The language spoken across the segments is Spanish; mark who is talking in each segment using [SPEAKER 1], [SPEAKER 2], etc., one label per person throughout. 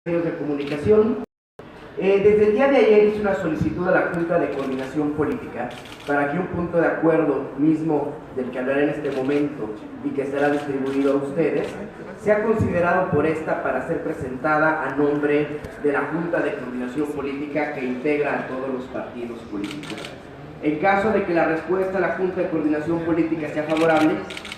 [SPEAKER 1] medios de comunicación. Desde el día de ayer hice una solicitud a la Junta de Coordinación Política para que un punto de acuerdo mismo del que hablaré en este momento y que será distribuido a ustedes sea considerado por esta para ser presentada a nombre de la Junta de Coordinación Política que integra a todos los partidos políticos. En caso de que la respuesta a la Junta de Coordinación Política sea favorable,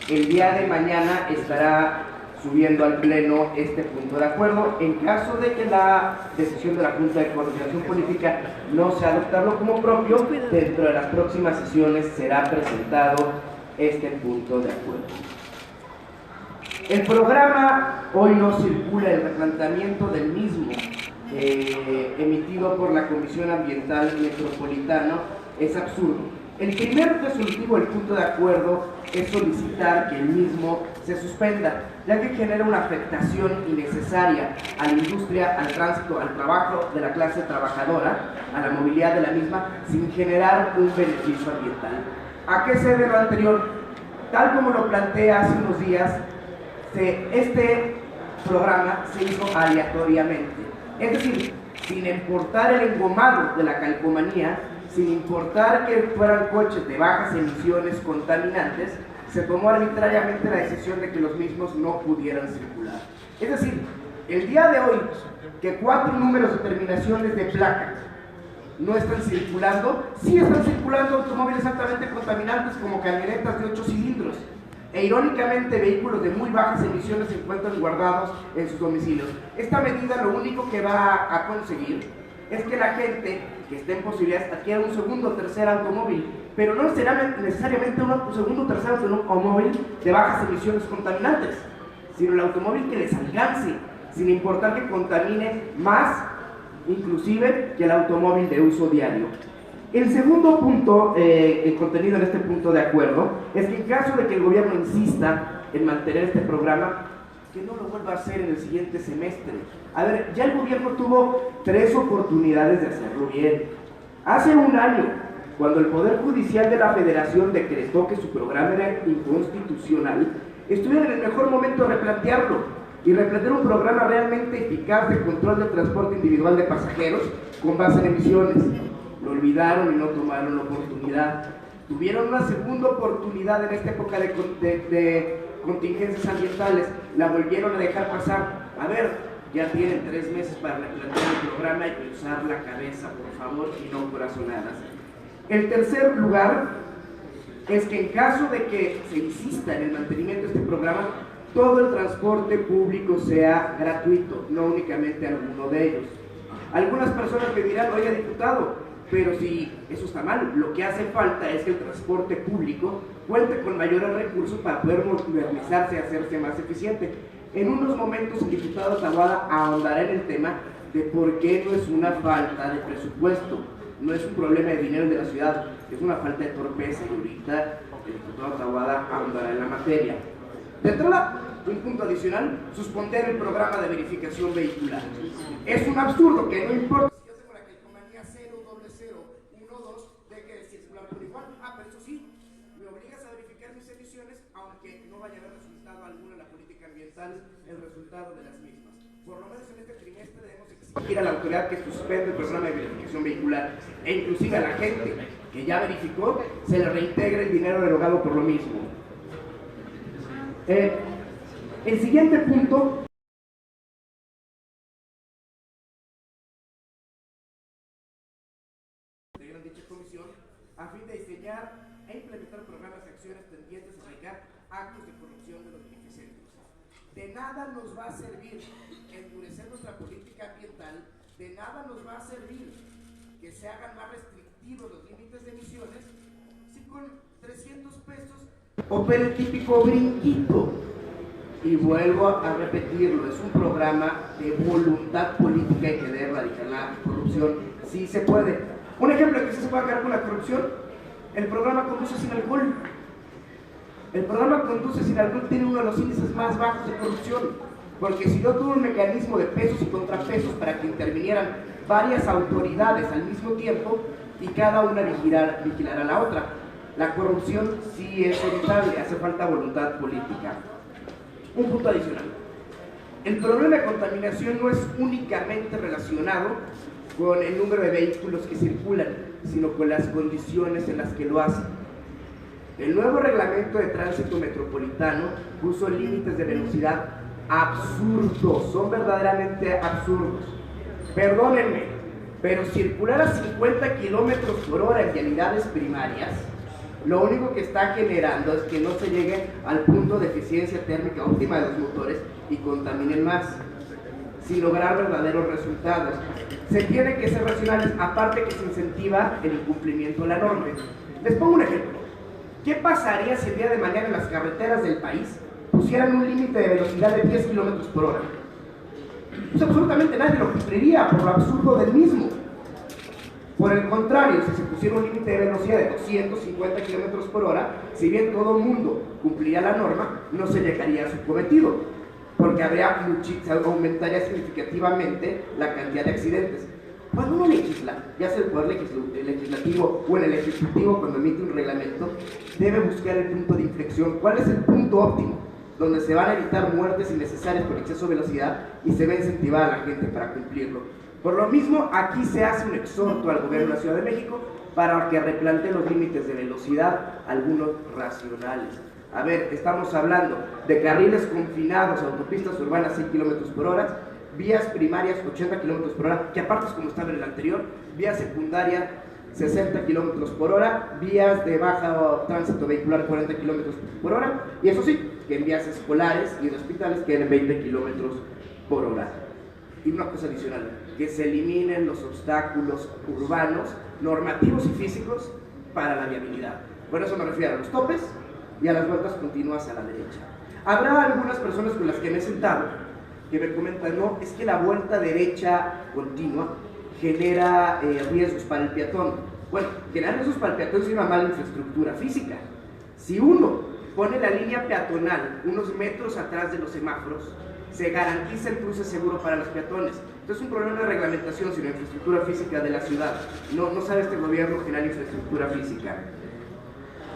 [SPEAKER 1] el día de mañana estará subiendo al Pleno este punto de acuerdo. En caso de que la decisión de la Junta de Coordinación Política no sea adoptarlo como propio, dentro de las próximas sesiones será presentado este punto de acuerdo. El programa hoy no circula, el replanteamiento del mismo, emitido por la Comisión Ambiental Metropolitana, es absurdo. El primer resolutivo del punto de acuerdo es solicitar que el mismo se suspenda, ya que genera una afectación innecesaria a la industria, al tránsito, al trabajo de la clase trabajadora, a la movilidad de la misma, sin generar un beneficio ambiental. ¿A qué se debe lo anterior? Tal como lo planteé hace unos días, este programa se hizo aleatoriamente, es decir, sin importar el engomado de la calcomanía, sin importar que fueran coches de bajas emisiones contaminantes, se tomó arbitrariamente la decisión de que los mismos no pudieran circular. Es decir, el día de hoy, que 4 números de terminaciones de placa no están circulando, sí están circulando automóviles altamente contaminantes como camionetas de 8 cilindros, e irónicamente vehículos de muy bajas emisiones se encuentran guardados en sus domicilios. Esta medida lo único que va a conseguir es que la gente que esté en posibilidades adquiera un segundo o tercer automóvil, pero no será necesariamente un segundo o tercer automóvil de bajas emisiones contaminantes, sino el automóvil que les alcance, sin importar que contamine más, inclusive, que el automóvil de uso diario. El segundo punto, el contenido en este punto de acuerdo, es que en caso de que el gobierno insista en mantener este programa, que no lo vuelva a hacer en el siguiente semestre. A ver, ya el gobierno tuvo 3 oportunidades de hacerlo bien. Hace un año, cuando el Poder Judicial de la Federación decretó que su programa era inconstitucional, estuvieron en el mejor momento de replantearlo y replantear un programa realmente eficaz de control del transporte individual de pasajeros con base en emisiones. Lo olvidaron y no tomaron la oportunidad. Tuvieron una segunda oportunidad en esta época de contingencias ambientales, la volvieron a dejar pasar. A ver, ya tienen 3 meses para replantear el programa, hay que usar la cabeza, por favor, y no corazonadas. El tercer lugar es que en caso de que se insista en el mantenimiento de este programa, todo el transporte público sea gratuito, no únicamente alguno de ellos. Algunas personas me dirán, oye, diputado, pero si eso está mal, lo que hace falta es que el transporte público cuente con mayores recursos para poder modernizarse y hacerse más eficiente. En unos momentos el diputado Taboada ahondará en el tema de por qué no es una falta de presupuesto, no es un problema de dinero de la ciudad, es una falta de torpeza, y ahorita el diputado Taboada ahondará en la materia. De entrada, un punto adicional, suspender el programa de verificación vehicular. Es un absurdo que no importa. Aunque no vaya a haber resultado alguno en la política ambiental, el resultado de las mismas. Por lo menos en este trimestre debemos exigir a la autoridad que suspenda el programa de verificación vehicular, e inclusive a la gente que ya verificó, se le reintegre el dinero derogado por lo mismo. El siguiente punto integran dicha comisión a fin de diseñar e implementar programas y acciones tendientes a erradicar actos de corrupción de los beneficiarios. De nada nos va a servir endurecer nuestra política ambiental, de nada nos va a servir que se hagan más restrictivos los límites de emisiones, si con 300 pesos opera el típico brinquito. Y vuelvo a repetirlo, es un programa de voluntad política y que debe erradicar la corrupción. Sí se puede. Un ejemplo de que sí se puede acabar con la corrupción: el programa Conduce Sin Alcohol. El programa Conduce Sin Alcohol tiene uno de los índices más bajos de corrupción, porque si no tuvo un mecanismo de pesos y contrapesos para que intervinieran varias autoridades al mismo tiempo y cada una vigilara a la otra. La corrupción sí es evitable, hace falta voluntad política. Un punto adicional. El problema de contaminación no es únicamente relacionado con el número de vehículos que circulan, sino con las condiciones en las que lo hacen. El nuevo reglamento de tránsito metropolitano puso límites de velocidad absurdos, son verdaderamente absurdos. Perdónenme, pero circular a 50 kilómetros por hora en vialidades primarias, lo único que está generando es que no se llegue al punto de eficiencia térmica óptima de los motores y contaminen más, sin lograr verdaderos resultados. Se tiene que ser racionales, aparte que se incentiva el incumplimiento de la norma. Les pongo un ejemplo. ¿Qué pasaría si el día de mañana en las carreteras del país pusieran un límite de velocidad de 10 kilómetros por hora? Pues absolutamente nadie lo cumpliría por lo absurdo del mismo. Por el contrario, si se pusiera un límite de velocidad de 250 kilómetros por hora, si bien todo el mundo cumpliría la norma, no se llegaría a su cometido, porque aumentaría significativamente la cantidad de accidentes. Cuando uno legisla, ya sea el poder legislativo o en el ejecutivo cuando emite un reglamento, debe buscar el punto de inflexión. ¿Cuál es el punto óptimo? Donde se van a evitar muertes innecesarias por exceso de velocidad y se va a incentivar a la gente para cumplirlo. Por lo mismo, aquí se hace un exhorto al gobierno de la Ciudad de México para que replantee los límites de velocidad, algunos racionales. A ver, estamos hablando de carriles confinados, autopistas urbanas 100 kilómetros por hora, vías primarias 80 kilómetros por hora, que aparte es como estaba en el anterior, vía secundaria 60 kilómetros por hora, vías de bajo tránsito vehicular 40 kilómetros por hora, y eso sí, que en vías escolares y de hospitales queden 20 kilómetros por hora. Y una cosa adicional, que se eliminen los obstáculos urbanos, normativos y físicos para la viabilidad. Por eso me refiero a los topes y a las vueltas continuas a la derecha. Habrá algunas personas con las que me he sentado que me comentan, no, es que la vuelta derecha continua genera riesgos para el peatón. Bueno, generar riesgos para el peatón es una mala infraestructura física. Si uno pone la línea peatonal unos metros atrás de los semáforos, se garantiza el cruce seguro para los peatones. Entonces es un problema de reglamentación, sino de infraestructura física de la ciudad. No sabe este gobierno generar infraestructura física.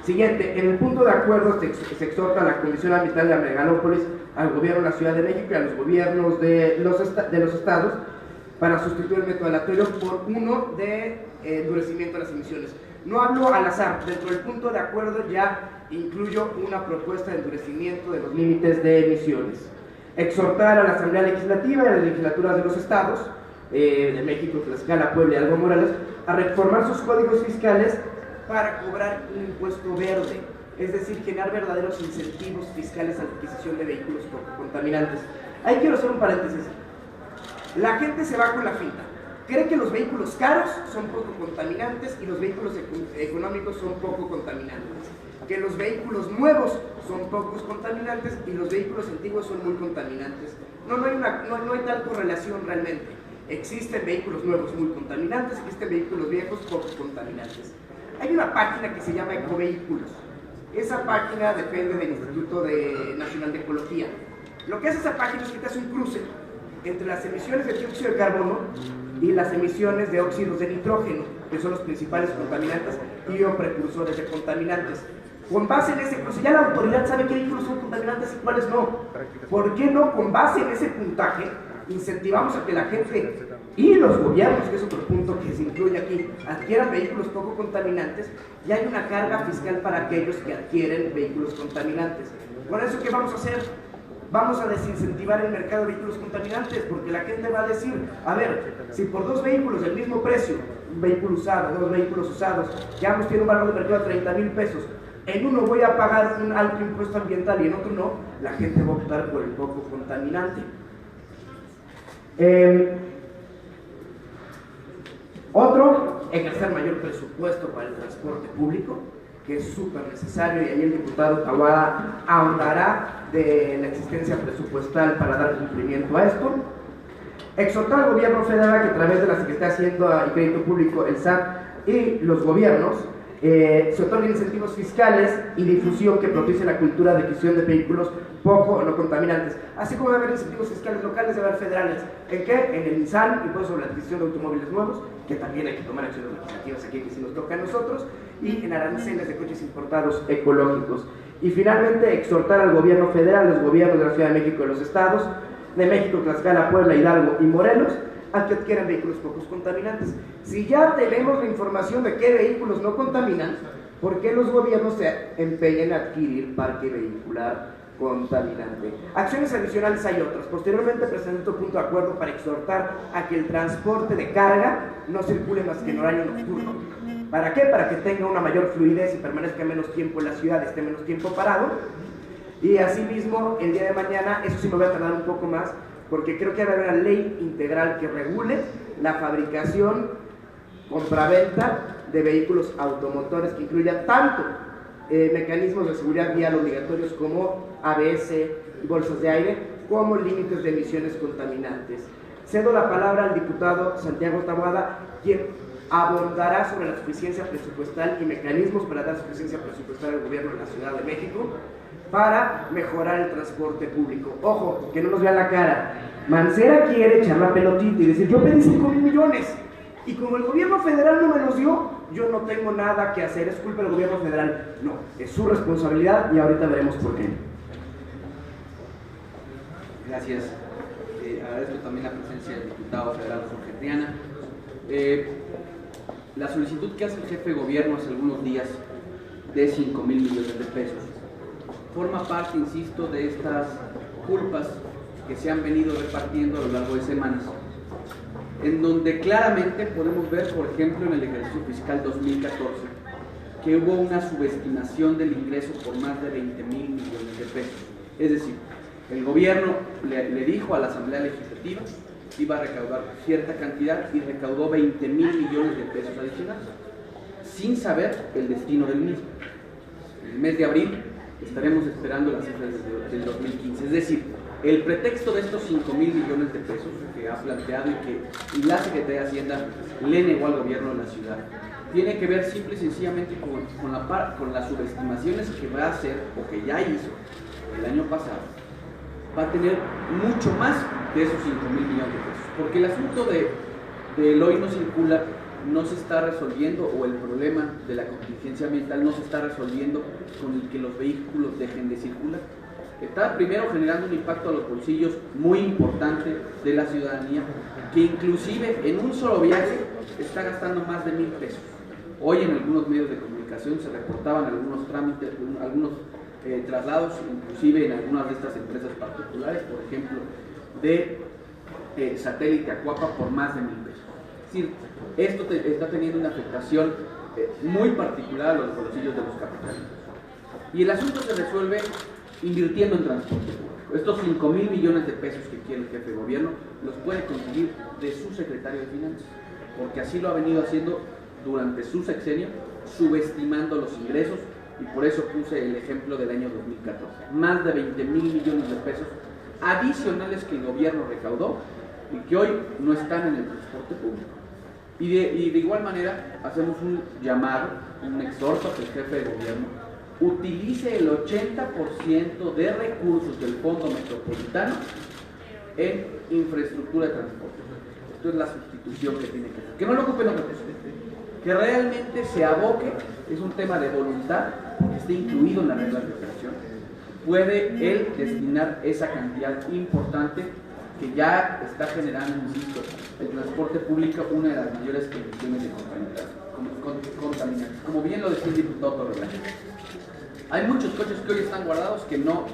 [SPEAKER 1] Siguiente, en el punto de acuerdo se exhorta a la Comisión Ambiental de la Megalópolis, al gobierno de la Ciudad de México y a los gobiernos de los estados para sustituir el método aleatorio por uno de endurecimiento de las emisiones. No hablo al azar, dentro del punto de acuerdo ya incluyo una propuesta de endurecimiento de los límites de emisiones. Exhortar a la Asamblea Legislativa y a las legislaturas de los estados, de México, Tlaxcala, Puebla y Algo Morales, a reformar sus códigos fiscales para cobrar un impuesto verde, es decir, generar verdaderos incentivos fiscales a la adquisición de vehículos poco contaminantes. Ahí quiero hacer un paréntesis. La gente se va con la finta. Cree que los vehículos caros son poco contaminantes y los vehículos económicos son poco contaminantes. Que los vehículos nuevos son pocos contaminantes y los vehículos antiguos son muy contaminantes. No hay tal correlación realmente. Existen vehículos nuevos muy contaminantes, existen vehículos viejos poco contaminantes. Hay una página que se llama Ecovehículos. Esa página depende del Instituto Nacional de Ecología. Lo que hace esa página es que te hace un cruce entre las emisiones de dióxido de carbono y las emisiones de óxidos de nitrógeno, que son los principales contaminantes y o precursores de contaminantes. Con base en ese cruce, ya la autoridad sabe qué vehículos son contaminantes y cuáles no. ¿Por qué no, con base en ese puntaje, incentivamos a que la gente y los gobiernos, que es otro punto que se incluye aquí, adquieran vehículos poco contaminantes y hay una carga fiscal para aquellos que adquieren vehículos contaminantes? ¿Con eso qué vamos a hacer? Vamos a desincentivar el mercado de vehículos contaminantes, porque la gente va a decir, a ver, si por dos vehículos del mismo precio, un vehículo usado, dos vehículos usados, que ambos tienen un valor de mercado de 30,000 pesos, en uno voy a pagar un alto impuesto ambiental y en otro no, la gente va a optar por el poco contaminante. Otro, ejercer mayor presupuesto para el transporte público, que es súper necesario, y ahí el diputado Taboada ahondará de la existencia presupuestal para dar cumplimiento a esto. Exhortar al gobierno federal que a través de la Secretaría de Hacienda y Crédito Público, el SAT y los gobiernos se otorguen incentivos fiscales y difusión que propicien la cultura de adquisición de vehículos poco o no contaminantes, así como debe haber incentivos fiscales locales, debe haber federales. ¿En qué? En el INSAN, impuesto sobre la adquisición de automóviles nuevos, que también hay que tomar acciones legislativas aquí, que sí nos toca a nosotros, y en aranceles de coches importados ecológicos. Y finalmente, exhortar al gobierno federal, los gobiernos de la Ciudad de México y los estados, de México, Tlaxcala, Puebla, Hidalgo y Morelos, a que adquieran vehículos pocos contaminantes. Si ya tenemos la información de qué vehículos no contaminan, ¿por qué los gobiernos se empeñan en adquirir parque vehicular contaminante? Acciones adicionales hay otras. Posteriormente presenté un punto de acuerdo para exhortar a que el transporte de carga no circule más que en horario nocturno. ¿Para qué? Para que tenga una mayor fluidez y permanezca menos tiempo en la ciudad, esté menos tiempo parado. Y asimismo, el día de mañana, eso sí me voy a tardar un poco más, porque creo que debe haber una ley integral que regule la fabricación, compraventa de vehículos automotores, que incluya tanto mecanismos de seguridad vial obligatorios como ABS y bolsas de aire, como límites de emisiones contaminantes. Cedo la palabra al diputado Santiago Taboada, quien abordará sobre la suficiencia presupuestal y mecanismos para dar suficiencia presupuestal al gobierno de la Ciudad de México para mejorar el transporte público. Ojo, que no nos vean la cara. Mancera quiere echar la pelotita y decir, yo pedí 5,000 millones y como el gobierno federal no me los dio, yo no tengo nada que hacer, es culpa del gobierno federal. No, es su responsabilidad y ahorita veremos por qué.
[SPEAKER 2] Gracias. Agradezco también la presencia del diputado federal Jorge Triana. La solicitud que hace el jefe de gobierno hace algunos días de 5,000 millones de pesos forma parte, insisto, de estas culpas que se han venido repartiendo a lo largo de semanas, en donde claramente podemos ver, por ejemplo, en el ejercicio fiscal 2014, que hubo una subestimación del ingreso por más de 20,000 millones de pesos. Es decir, el gobierno le dijo a la Asamblea Legislativa que iba a recaudar cierta cantidad y recaudó 20,000 millones de pesos adicionales, sin saber el destino del mismo. En el mes de abril estaremos esperando las cifras del 2015. Es decir, el pretexto de estos 5,000 millones de pesos que ha planteado y la Secretaría de Hacienda le negó al gobierno de la ciudad, tiene que ver simple y sencillamente con las subestimaciones que va a hacer o que ya hizo el año pasado. Va a tener mucho más de esos 5,000 millones de pesos, porque el asunto del hoy no circula no se está resolviendo, o el problema de la contingencia ambiental no se está resolviendo con el que los vehículos dejen de circular. Está primero generando un impacto a los bolsillos muy importante de la ciudadanía, que inclusive en un solo viaje está gastando más de 1,000 pesos. Hoy en algunos medios de comunicación se reportaban algunos trámites, algunos traslados, inclusive en algunas de estas empresas particulares, por ejemplo, de Satélite Acuapa por más de 1,000 pesos. Es decir, esto está teniendo una afectación muy particular a los bolsillos de los capitalinos. Y el asunto se resuelve invirtiendo en transporte público. Estos 5,000 millones de pesos que quiere el jefe de gobierno los puede conseguir de su secretario de Finanzas, porque así lo ha venido haciendo durante su sexenio, subestimando los ingresos, y por eso puse el ejemplo del año 2014. Más de 20,000 millones de pesos adicionales que el gobierno recaudó y que hoy no están en el transporte público. Y de igual manera hacemos un llamado, un exhorto a que el jefe de gobierno utilice el 80% de recursos del Fondo Metropolitano en infraestructura de transporte. Esto es la sustitución que tiene que hacer. Que no lo ocupe en otra cosa, que realmente se aboque, es un tema de voluntad, que esté incluido en las reglas de operación. Puede él destinar esa cantidad importante que ya está generando, insisto, el transporte público, una de las mayores emisiones de contaminantes. Como bien lo decía el diputado Torrealba, hay muchos coches que hoy están guardados que no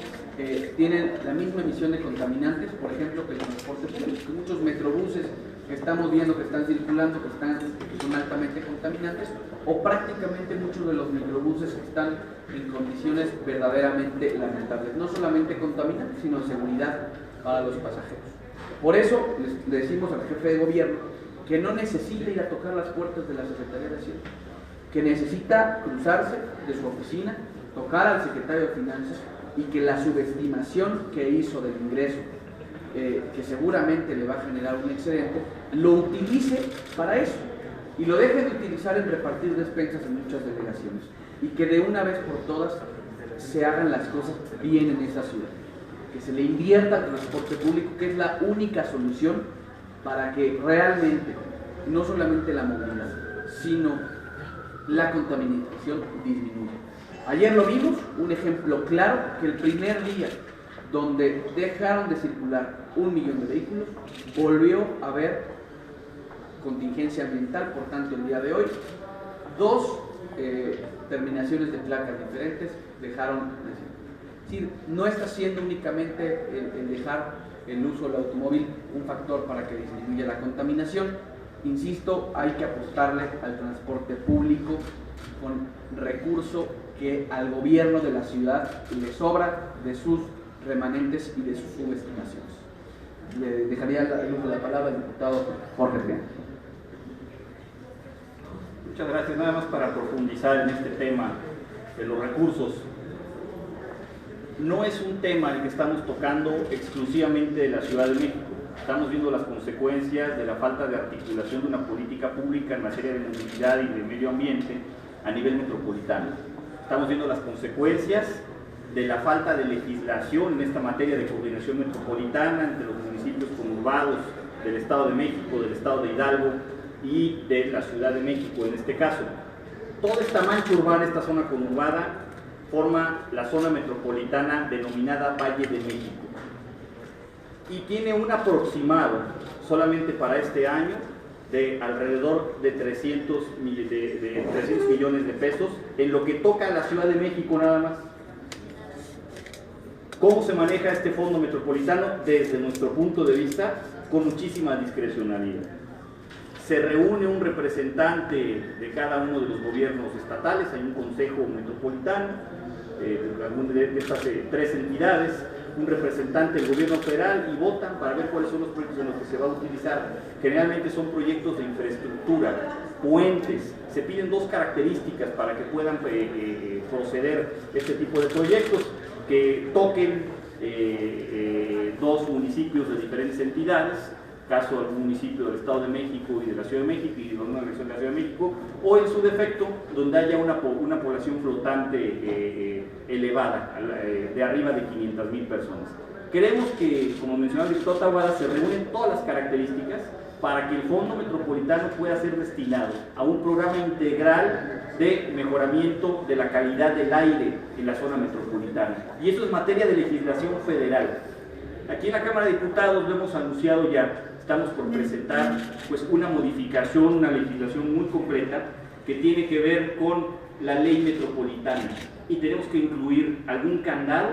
[SPEAKER 2] tienen la misma emisión de contaminantes, por ejemplo, que el transporte público. Muchos metrobuses que estamos viendo que están circulando, que son altamente contaminantes, o prácticamente muchos de los microbuses que están en condiciones verdaderamente lamentables, no solamente contaminantes, sino de seguridad para los pasajeros. Por eso le decimos al jefe de gobierno que no necesita ir a tocar las puertas de la Secretaría de Hacienda, que necesita cruzarse de su oficina, tocar al secretario de Finanzas, y que la subestimación que hizo del ingreso, que seguramente le va a generar un excedente, lo utilice para eso y lo deje de utilizar en repartir despensas en muchas delegaciones, y que de una vez por todas se hagan las cosas bien en esa ciudad, que se le invierta al transporte público, que es la única solución para que realmente no solamente la movilidad, sino la contaminación disminuya. Ayer lo vimos, un ejemplo claro, que el primer día donde dejaron de circular 1 millón de vehículos, volvió a haber contingencia ambiental, por tanto el día de hoy, 2 terminaciones de placas diferentes dejaron de circular. Es decir, no está siendo únicamente el dejar el uso del automóvil un factor para que disminuya la contaminación. Insisto, hay que apostarle al transporte público con recurso que al gobierno de la ciudad le sobra de sus remanentes y de sus subestimaciones. Le dejaría el uso de la palabra al diputado Jorge Triana.
[SPEAKER 3] Muchas gracias. Nada más para profundizar en este tema de los recursos. No es un tema el que estamos tocando exclusivamente de la Ciudad de México. Estamos viendo las consecuencias de la falta de articulación de una política pública en materia de movilidad y de medio ambiente a nivel metropolitano. Estamos viendo las consecuencias de la falta de legislación en esta materia de coordinación metropolitana entre los municipios conurbados del Estado de México, del Estado de Hidalgo y de la Ciudad de México en este caso. Toda esta mancha urbana, esta zona conurbada, forma la zona metropolitana denominada Valle de México y tiene un aproximado solamente para este año de alrededor de 300 millones de pesos en lo que toca a la Ciudad de México nada más. ¿Cómo se maneja este fondo metropolitano? Desde nuestro punto de vista, con muchísima discrecionalidad. Se reúne un representante de cada uno de los gobiernos estatales, hay un consejo metropolitano, de estas 3 entidades, un representante del gobierno federal y votan para ver cuáles son los proyectos en los que se va a utilizar. Generalmente son proyectos de infraestructura, puentes. Se piden 2 características para que puedan proceder este tipo de proyectos, que toquen 2 municipios de diferentes entidades, caso algún municipio del Estado de México y de la Ciudad de México y de una región de la Ciudad de México, o en su defecto, donde haya una población flotante elevada, de arriba de 500,000 personas. Creemos que, como mencionaba el diputado Taboada, se reúnen todas las características para que el fondo metropolitano pueda ser destinado a un programa integral de mejoramiento de la calidad del aire en la zona metropolitana. Y eso es materia de legislación federal. Aquí en la Cámara de Diputados lo hemos anunciado ya. Estamos por presentar pues, una modificación, una legislación muy completa que tiene que ver con la ley metropolitana y tenemos que incluir algún candado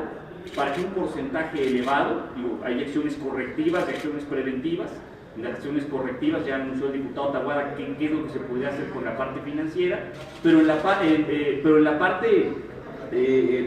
[SPEAKER 3] para que un porcentaje elevado, hay acciones correctivas y acciones preventivas. En las acciones correctivas ya anunció el diputado Taboada qué es lo que se podría hacer con la parte financiera, pero en la parte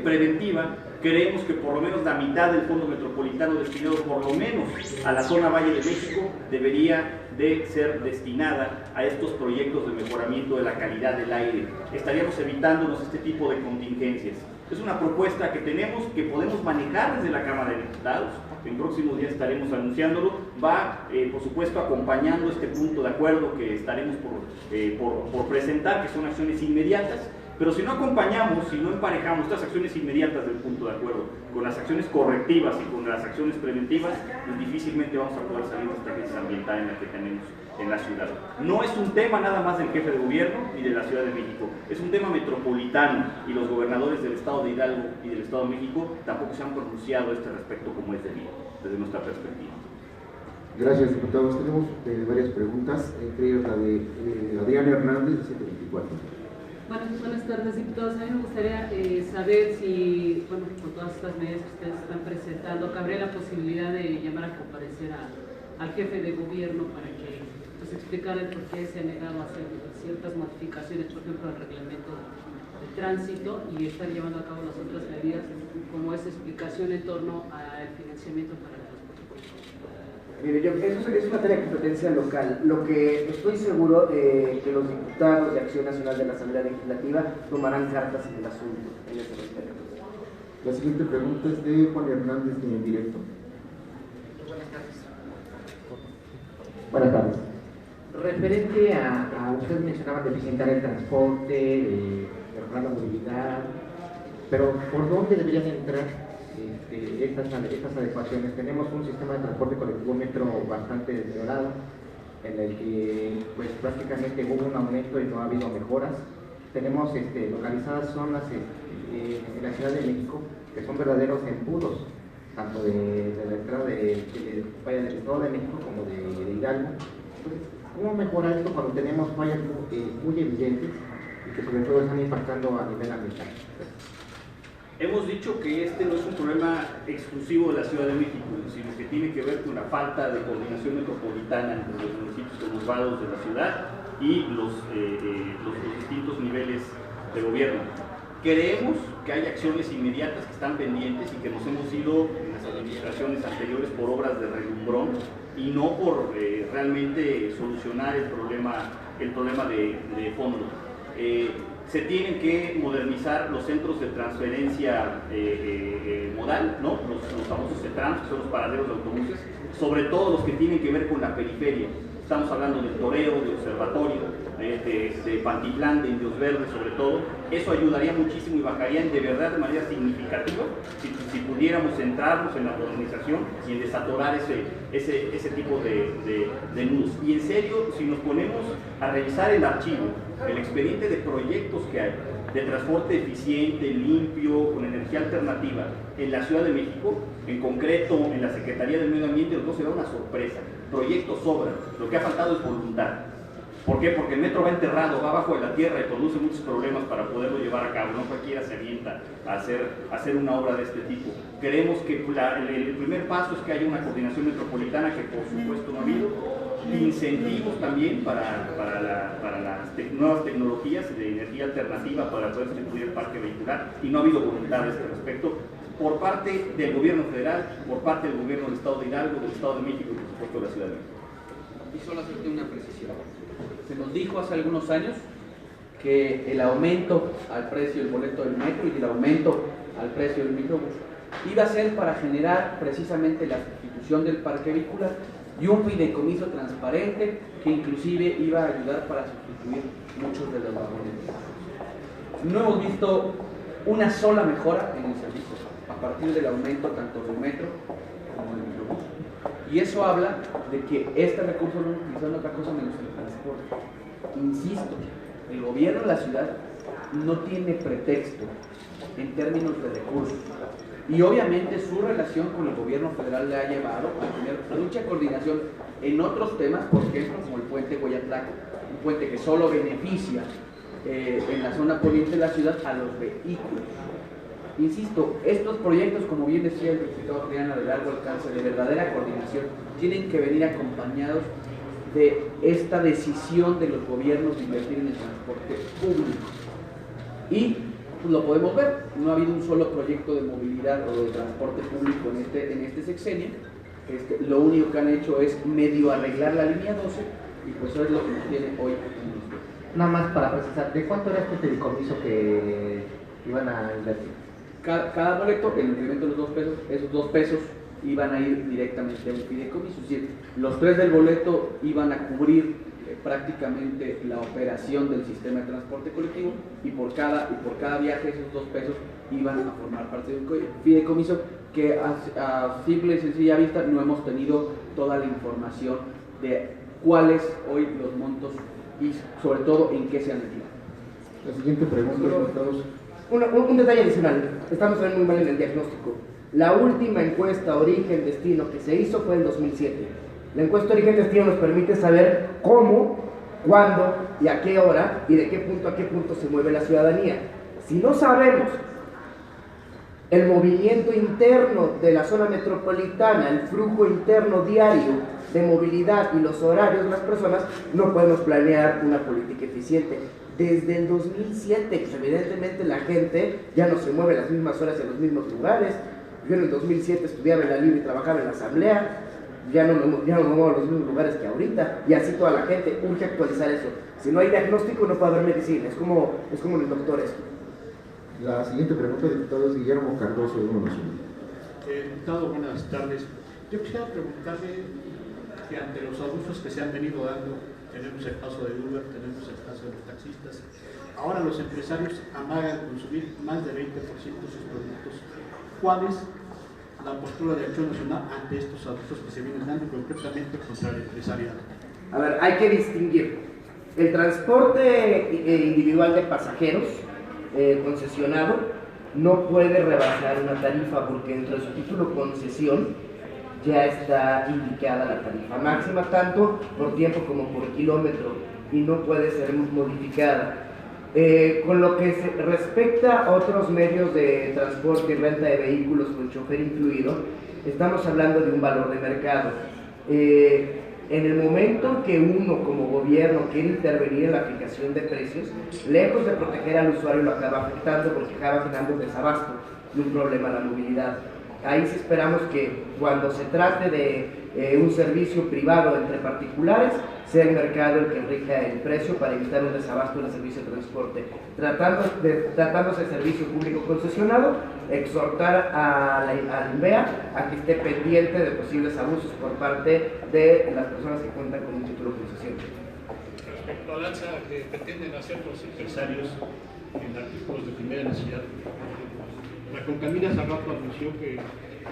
[SPEAKER 3] preventiva creemos que por lo menos la mitad del fondo metropolitano destinado por lo menos a la zona Valle de México debería de ser destinada a estos proyectos de mejoramiento de la calidad del aire. Estaríamos evitándonos este tipo de contingencias. Es una propuesta que tenemos, que podemos manejar desde la Cámara de Diputados. En próximos días estaremos anunciándolo. Va, por supuesto, acompañando este punto de acuerdo que estaremos por presentar, que son acciones inmediatas. Pero si no acompañamos, si no emparejamos estas acciones inmediatas del punto de acuerdo con las acciones correctivas y con las acciones preventivas, pues difícilmente vamos a poder salir de esta crisis ambiental en la que tenemos en la ciudad. No es un tema nada más del jefe de gobierno y de la Ciudad de México, es un tema metropolitano y los gobernadores del Estado de Hidalgo y del Estado de México tampoco se han pronunciado a este respecto como es debido, desde nuestra perspectiva.
[SPEAKER 4] Gracias, diputados. Tenemos varias preguntas, entre ellas la de Adriana Hernández, de 124.
[SPEAKER 5] Buenas tardes, diputados. A mí me gustaría saber si, con todas estas medidas que ustedes están presentando, cabría la posibilidad de llamar a comparecer al jefe de gobierno para que nos explicara el por qué se ha negado a hacer ciertas modificaciones, por ejemplo, al reglamento de tránsito y estar llevando a cabo las otras medidas, como esa explicación en torno al financiamiento para el transporte público.
[SPEAKER 1] Mire, eso es materia de competencia local. Lo que estoy seguro de que los diputados de Acción Nacional de la Asamblea Legislativa tomarán cartas en el asunto, en ese respecto.
[SPEAKER 4] La siguiente pregunta es de Juan Hernández, de En Directo.
[SPEAKER 6] Buenas tardes. Referente a ustedes mencionaban de presentar el transporte, de mejorar la movilidad, pero ¿por dónde deberían entrar estas adecuaciones? Tenemos un sistema de transporte colectivo metro bastante deteriorado, en el que pues prácticamente hubo un aumento y no ha habido mejoras. Tenemos localizadas zonas en la Ciudad de México que son verdaderos embudos tanto de la entrada del Estado de México como de Hidalgo. Entonces, ¿cómo mejorar esto cuando tenemos fallas muy evidentes y que sobre todo están impactando a nivel ambiental?
[SPEAKER 3] Hemos dicho que este no es un problema exclusivo de la Ciudad de México, sino que tiene que ver con la falta de coordinación metropolitana entre los municipios conurbados de la ciudad y los distintos niveles de gobierno. Creemos que hay acciones inmediatas que están pendientes y que nos hemos ido en las administraciones anteriores por obras de relumbrón y no por realmente solucionar el problema de fondo. Se tienen que modernizar los centros de transferencia modal, ¿no? Los famosos CETRANS, que son los paraderos de autobuses, sobre todo los que tienen que ver con la periferia. Estamos hablando del Toreo, de Observatorio, de Pantitlán, de Indios Verdes sobre todo. Eso ayudaría muchísimo y bajarían de verdad de manera significativa si pudiéramos centrarnos en la modernización y en desatorar ese tipo de nudos. Y en serio, si nos ponemos a revisar el archivo, el expediente de proyectos que hay de transporte eficiente, limpio, con energía alternativa en la Ciudad de México, en concreto en la Secretaría del Medio Ambiente, nos será una sorpresa. Proyectos sobran, lo que ha faltado es voluntad. ¿Por qué? Porque el metro va enterrado, va abajo de la tierra y produce muchos problemas para poderlo llevar a cabo. No cualquiera se avienta a hacer una obra de este tipo. Creemos que el primer paso es que haya una coordinación metropolitana, que por supuesto no ha habido. Incentivos también para las nuevas tecnologías de energía alternativa para poder distribuir el parque vehicular, y no ha habido voluntad a este respecto por parte del gobierno federal, por parte del gobierno del Estado de Hidalgo, del Estado de México y por supuesto de la Ciudad de México.
[SPEAKER 2] Y solo hacerte una precisión. Se nos dijo hace algunos años que el aumento al precio del boleto del metro y el aumento al precio del microbús iba a ser para generar precisamente la sustitución del parque vehicular y un fideicomiso transparente que inclusive iba a ayudar para sustituir muchos de los vagones. No hemos visto una sola mejora en el servicio a partir del aumento tanto del metro como del microbús. Y eso habla de que este recurso no es utilizado en otra cosa menos el transporte. Insisto, el gobierno de la ciudad no tiene pretexto en términos de recursos. Y obviamente su relación con el gobierno federal le ha llevado a tener mucha coordinación en otros temas, por ejemplo, como el puente Goyatlac, un puente que solo beneficia en la zona poniente de la ciudad a los vehículos. Insisto, estos proyectos, como bien decía el diputado Adriano, de largo alcance, de verdadera coordinación, tienen que venir acompañados de esta decisión de los gobiernos de invertir en el transporte público. Y pues, lo podemos ver, no ha habido un solo proyecto de movilidad o de transporte público en este sexenio. Lo único que han hecho es medio arreglar la línea 12 y pues eso es lo que nos tiene hoy.
[SPEAKER 6] Nada más para precisar, ¿de cuánto era este fideicomiso que iban a invertir?
[SPEAKER 2] Cada boleto, el incremento de los 2 pesos, esos 2 pesos iban a ir directamente a un fideicomiso, es decir, los 3 del boleto iban a cubrir prácticamente la operación del sistema de transporte colectivo y por cada viaje esos 2 pesos iban a formar parte de un fideicomiso que a simple y sencilla vista no hemos tenido toda la información de cuáles hoy los montos y sobre todo en qué se han metido.
[SPEAKER 4] La siguiente pregunta, diputados.
[SPEAKER 1] Un detalle adicional, estamos muy mal en el diagnóstico. La última encuesta Origen-Destino que se hizo fue en 2007. La encuesta Origen-Destino nos permite saber cómo, cuándo y a qué hora y de qué punto a qué punto se mueve la ciudadanía. Si no sabemos el movimiento interno de la zona metropolitana, el flujo interno diario de movilidad y los horarios de las personas, no podemos planear una política eficiente. Desde el 2007, pues evidentemente la gente ya no se mueve las mismas horas en los mismos lugares. Yo en el 2007 estudiaba en la Libre y trabajaba en la Asamblea, ya no me muevo a los mismos lugares que ahorita, y así toda la gente. Urge actualizar eso. Si no hay diagnóstico no puede haber medicina, es como los doctores.
[SPEAKER 4] La siguiente pregunta, diputado, es Guillermo Cardoso, de Uno Nacional.
[SPEAKER 7] Diputado, buenas tardes. Yo quisiera preguntarle que ante los abusos que se han venido dando, tenemos el caso de Uber, tenemos el caso de los taxistas, ahora los empresarios amagan consumir más de 20% de sus productos. ¿Cuál es la postura de Acción Nacional ante estos abusos que se vienen dando concretamente contra el empresariado?
[SPEAKER 1] A ver, hay que distinguir el transporte individual de pasajeros concesionado no puede rebasar una tarifa porque dentro de su título concesión ya está indicada la tarifa máxima, tanto por tiempo como por kilómetro, y no puede ser modificada. Con lo que se respecta a otros medios de transporte y renta de vehículos con chofer incluido, estamos hablando de un valor de mercado. En el momento en que uno como gobierno quiere intervenir en la aplicación de precios, lejos de proteger al usuario, lo acaba afectando porque acaba generando un desabasto y un problema a la movilidad. Ahí sí esperamos que cuando se trate de un servicio privado entre particulares, sea el mercado el que rija el precio para evitar un desabasto en el servicio de transporte. Tratándose de servicio público concesionado, exhortar a la INVEA a que esté pendiente de posibles abusos por parte de las personas que cuentan con un título de concesión.
[SPEAKER 7] Respecto al alza que pretenden hacer los empresarios en artículos de primera necesidad, la Concamina hace rato anunció que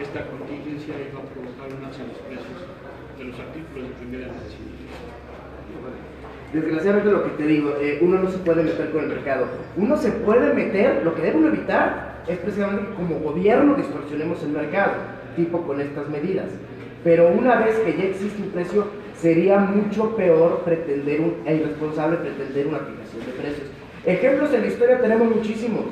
[SPEAKER 7] esta contingencia iba a provocar un alza en los precios de los artículos de primera necesidad.
[SPEAKER 1] Desgraciadamente lo que te digo, uno no se puede meter con el mercado. Uno se puede meter, lo que debe uno evitar es precisamente que como gobierno distorsionemos el mercado, tipo con estas medidas. Pero una vez que ya existe un precio, sería mucho peor e irresponsable pretender una aplicación de precios. Ejemplos en la historia tenemos muchísimos.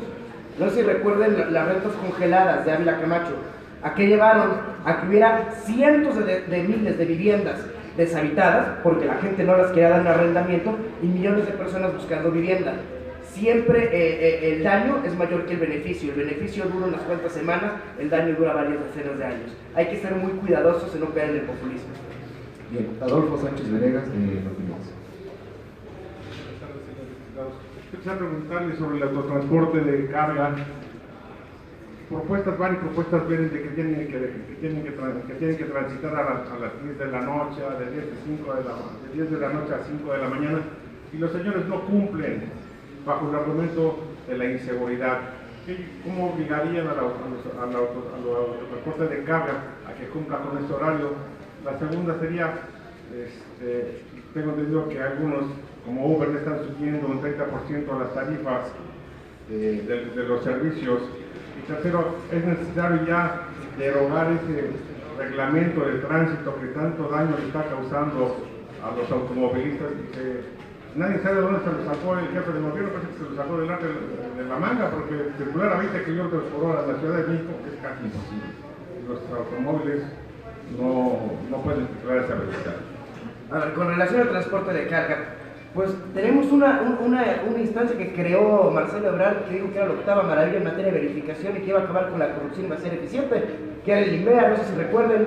[SPEAKER 1] No sé si recuerden las rentas congeladas de Ávila Camacho, a que llevaron a que hubiera cientos de miles de viviendas deshabitadas porque la gente no las quería dar en arrendamiento y millones de personas buscando vivienda. Siempre el daño es mayor que el beneficio dura unas cuantas semanas, el daño dura varias decenas de años. Hay que ser muy cuidadosos en no caer en el populismo.
[SPEAKER 4] Bien, Adolfo Sánchez Venegas, de Noticias.
[SPEAKER 8] Quisiera preguntarle sobre el autotransporte de carga. Propuestas van y propuestas vienen de que tienen que transitar a las 10 de la noche, de 10 de la noche a 5 de la mañana, y los señores no cumplen bajo el argumento de la inseguridad. ¿Cómo obligarían al autotransporte de carga a que cumpla con este horario? La segunda sería, tengo entendido que algunos, como Uber, le están subiendo un 30% a las tarifas de los servicios. Y tercero, es necesario ya derogar ese reglamento de tránsito que tanto daño le está causando a los automovilistas. Nadie sabe dónde se lo sacó el jefe de gobierno, parece que se lo sacó del arte de la manga, porque circular a 20 kilómetros por hora en la Ciudad de México es casi imposible. Los automóviles no pueden circular a esa velocidad.
[SPEAKER 1] A ver, con relación al transporte de carga, pues tenemos una instancia que creó Marcelo Ebrard, que dijo que era la octava maravilla en materia de verificación y que iba a acabar con la corrupción y iba a ser eficiente, que era el INVEA. No sé si recuerden,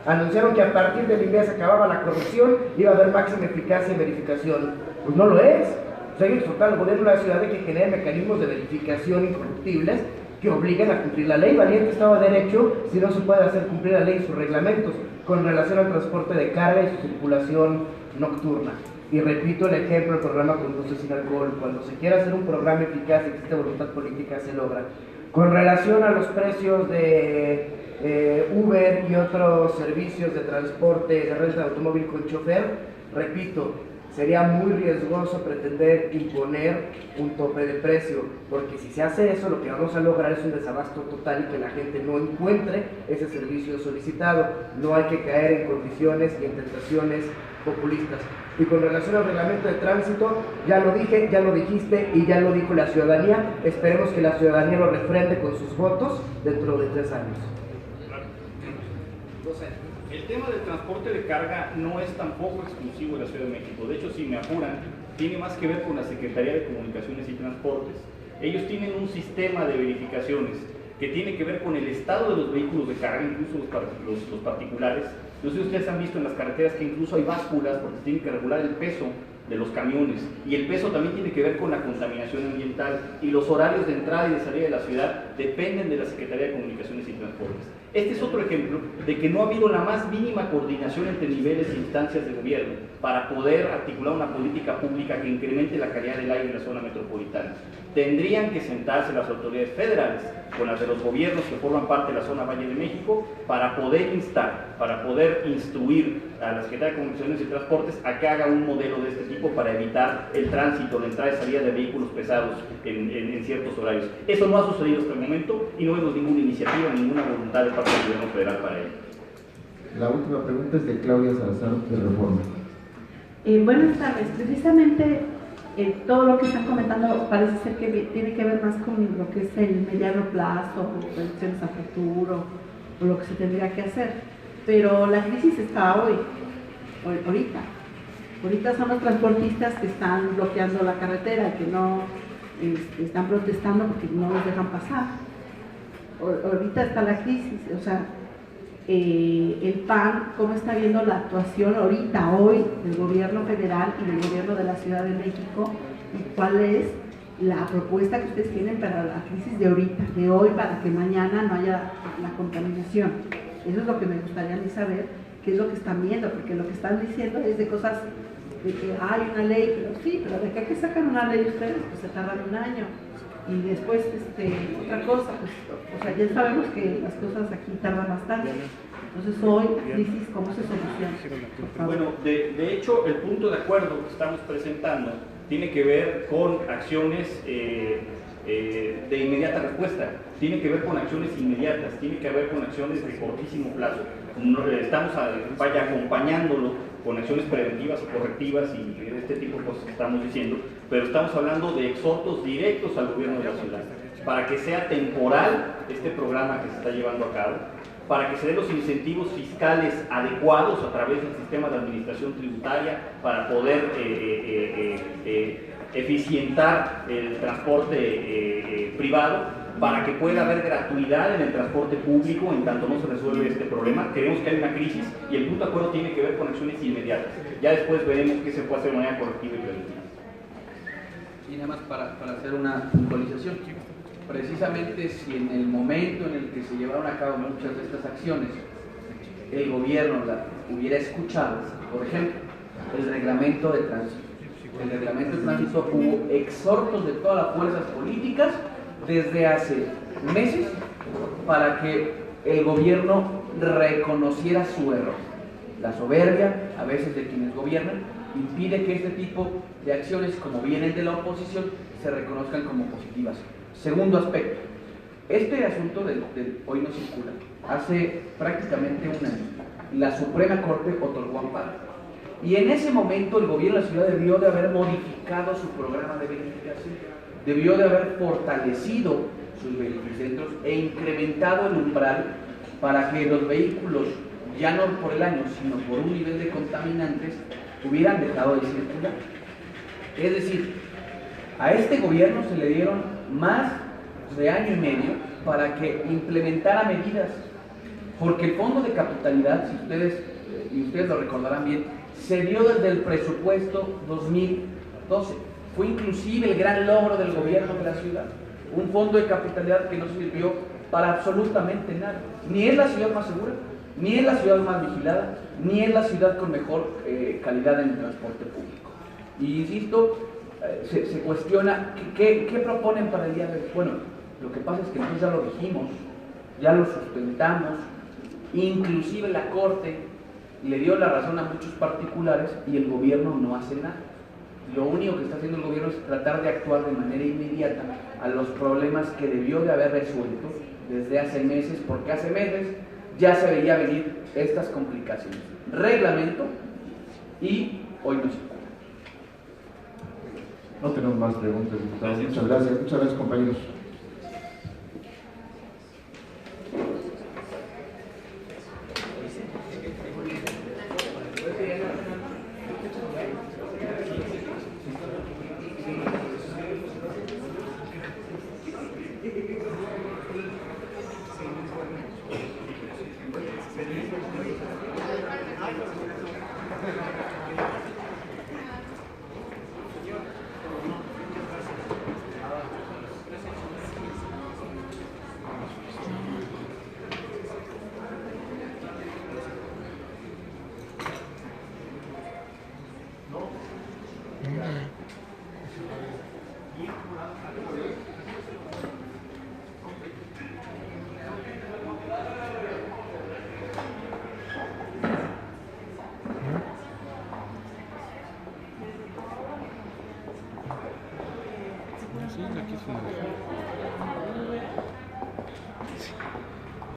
[SPEAKER 1] anunciaron que a partir del INVEA se acababa la corrupción, iba a haber máxima eficacia en verificación. Pues no lo es. Pues hay que exhortar al gobierno de la ciudad de que genere mecanismos de verificación incorruptibles que obliguen a cumplir la ley. Valiente Estado de Derecho si no se puede hacer cumplir la ley y sus reglamentos con relación al transporte de carga y su circulación nocturna. Y repito el ejemplo del programa Conduce sin Alcohol. Cuando se quiere hacer un programa eficaz y existe voluntad política, se logra. Con relación a los precios de Uber y otros servicios de transporte de renta de automóvil con chofer, repito, sería muy riesgoso pretender imponer un tope de precio, porque si se hace eso, lo que vamos a lograr es un desabasto total y que la gente no encuentre ese servicio solicitado. No hay que caer en condiciones y en tentaciones populistas. Y con relación al reglamento de tránsito, ya lo dije, ya lo dijiste y ya lo dijo la ciudadanía. Esperemos que la ciudadanía lo refrende con sus votos dentro de 3 años.
[SPEAKER 3] El tema del transporte de carga no es tampoco exclusivo de la Ciudad de México. De hecho, si me apuran, tiene más que ver con la Secretaría de Comunicaciones y Transportes. Ellos tienen un sistema de verificaciones que tiene que ver con el estado de los vehículos de carga, incluso los particulares. No sé si ustedes han visto en las carreteras que incluso hay básculas porque se tiene que regular el peso de los camiones, y el peso también tiene que ver con la contaminación ambiental, y los horarios de entrada y de salida de la ciudad dependen de la Secretaría de Comunicaciones y Transportes. Este es otro ejemplo de que no ha habido la más mínima coordinación entre niveles e instancias de gobierno para poder articular una política pública que incremente la calidad del aire en la zona metropolitana. Tendrían que sentarse las autoridades federales con las de los gobiernos que forman parte de la zona Valle de México para poder instar, para poder instruir a la Secretaría de Comunicaciones y Transportes a que haga un modelo de este tipo para evitar el tránsito, la entrada y salida de vehículos pesados en ciertos horarios. Eso no ha sucedido hasta el momento y no vemos ninguna iniciativa, ninguna voluntad de parte del gobierno federal para ello.
[SPEAKER 4] La última pregunta es de Claudia Salazar, de Reforma.
[SPEAKER 9] Buenas tardes. Precisamente todo lo que están comentando parece ser que tiene que ver más con lo que es el mediano plazo, proyecciones a futuro, o lo que se tendría que hacer. Pero la crisis está ahorita. Ahorita son los transportistas que están bloqueando la carretera, que no están protestando porque no los dejan pasar. Ahorita está la crisis, o sea, el PAN, ¿cómo está viendo la actuación ahorita, hoy, del gobierno federal y del gobierno de la Ciudad de México? ¿Y cuál es la propuesta que ustedes tienen para la crisis de ahorita, de hoy, para que mañana no haya la contaminación? Eso es lo que me gustaría a mí saber, qué es lo que están viendo, porque lo que están diciendo es de cosas de que hay una ley, pero sí, pero de que sacan una ley ustedes, pues se tardan un año. Y después, otra cosa, pues, o sea, ya sabemos que las cosas aquí tardan bastante. Entonces hoy, crisis, ¿cómo se soluciona?
[SPEAKER 3] Bueno, de hecho, el punto de acuerdo que estamos presentando tiene que ver con acciones de inmediata respuesta, tiene que ver con acciones inmediatas, tiene que ver con acciones de cortísimo plazo. Estamos acompañándolo con acciones preventivas o correctivas y este tipo de cosas que estamos diciendo, pero estamos hablando de exhortos directos al gobierno de la ciudad, para que sea temporal este programa que se está llevando a cabo, para que se den los incentivos fiscales adecuados a través del sistema de administración tributaria para poder eficientar el transporte privado, para que pueda haber gratuidad en el transporte público en tanto no se resuelve este problema. Creemos que hay una crisis y el punto de acuerdo tiene que ver con acciones inmediatas. Ya después veremos qué se puede hacer de manera correctiva y preventiva.
[SPEAKER 2] Y nada más para hacer una puntualización. Precisamente si en el momento en el que se llevaron a cabo muchas de estas acciones, el gobierno la hubiera escuchado, por ejemplo, el reglamento de tránsito. El reglamento de tránsito hubo exhortos de todas las fuerzas políticas desde hace meses para que el gobierno reconociera su error. La soberbia, a veces de quienes gobiernan, impide que este tipo de acciones, como vienen de la oposición, se reconozcan como positivas. Segundo aspecto, este asunto del hoy no circula. Hace prácticamente un año, la Suprema Corte otorgó amparo. Y en ese momento el gobierno de la ciudad debió de haber modificado su programa de verificación, debió de haber fortalecido sus verificentros e incrementado el umbral para que los vehículos, ya no por el año, sino por un nivel de contaminantes, hubieran dejado de circular. Es decir, a este gobierno se le dieron más de año y medio para que implementara medidas, porque el fondo de capitalidad, si ustedes lo recordarán bien, se dio desde el presupuesto 2012. Fue inclusive el gran logro del gobierno de la ciudad, un fondo de capitalidad que no sirvió para absolutamente nada. Ni es la ciudad más segura, ni es la ciudad más vigilada, ni es la ciudad con mejor calidad en el transporte público. Y insisto, se cuestiona ¿qué proponen para el día de hoy? Bueno, lo que pasa es que nosotros ya lo dijimos, ya lo sustentamos, inclusive la Corte le dio la razón a muchos particulares y el gobierno no hace nada. Lo único que está haciendo el gobierno es tratar de actuar de manera inmediata a los problemas que debió de haber resuelto desde hace meses, porque hace meses ya se veía venir estas complicaciones. Reglamento y hoy no se puede.
[SPEAKER 4] No tenemos más preguntas, diputados. Muchas gracias compañeros.